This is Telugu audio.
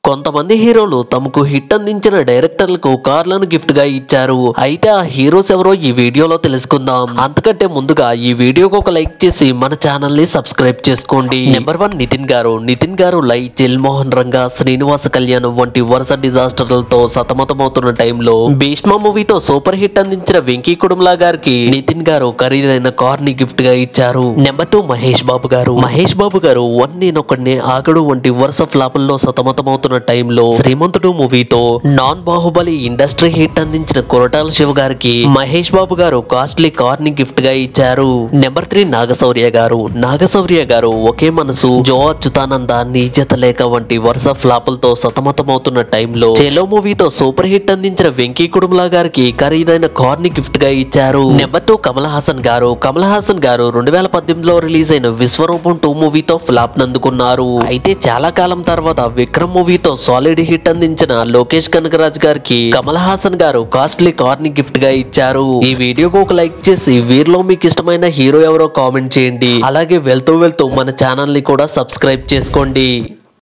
కొంతమంది హీరోలు తమకు హిట్ అందించిన డైరెక్టర్లకు కార్లను గిఫ్ట్ గా ఇచ్చారు. అయితే ఆ హీరోస్ ఎవరో ఈ వీడియోలో తెలుసుకుందాం. అంతకంటే ముందుగా ఈ వీడియోకి ఒక లైక్ చేసి మన ఛానల్ ని సబ్స్క్రైబ్ చేసుకోండి. నెంబర్ 1 నితిన్ గారు లై జల్మోహన్ రంగా శ్రీనివాస కళ్యాణ్ వంటి వరుస డిజాస్టర్లతో సతమతమవుతున్న టైంలో భీష్మ మూవీతో సూపర్ హిట్ అందించిన వెంకీ కుడుమ్లా గారికి నితిన్ గారు ఖరీదైన కార్ ని గిఫ్ట్ గా ఇచ్చారు. నెంబర్ 2 మహేష్ బాబు గారు వన్ నేనొక్కడినే ఆగడు వంటి వరుస ఫ్లాపుల్లో సతమతమవుతున్న టైంలో శ్రీమంతుడు మూవీతో నాన్ బాహుబలి ఇండస్ట్రీ హిట్ అందించిన కొరటాల శివ గారికి మహేష్ బాబు గారు కాస్ట్లీ కార్ ని గిఫ్ట్ గా ఇచ్చారు. నెంబర్ 3 నాగశౌర్య గారు ఒకే మనసు, జో అచ్యుతానంద, నీజత లేక వంటి వరుస ఫ్లాపులతో సతమతమవుతున్న టైంలో చెలో మూవీతో సూపర్ హిట్ అందించిన వెంకీ కుడుమ్లా గారికి ఖరీదైన కార్ ని గిఫ్ట్ గా ఇచ్చారు. నెంబర్ 2 కమల్ హాసన్ గారు 2018లో రిలీజ్ అయిన విశ్వరూపం 2 మూవీతో ఫ్లాప్ నందుకున్నారు. అయితే చాలా కాలం తర్వాత విక్రమ్ మూవీతో సాలిడ్ హిట్ అందించిన లోకేష్ కనగరాజ్ గారికి కమల్ హాసన్ గారు కాస్ట్లీ కార్ ని గిఫ్ట్ గా ఇచ్చారు. ఈ వీడియోకి ఒక లైక్ చేసి వీరిలో మీకు ఇష్టమైన హీరో ఎవరో కామెంట్ చేయండి. అలాగే వెళ్తూ మన ఛానల్ ని కూడా సబ్స్క్రైబ్ చేసుకోండి.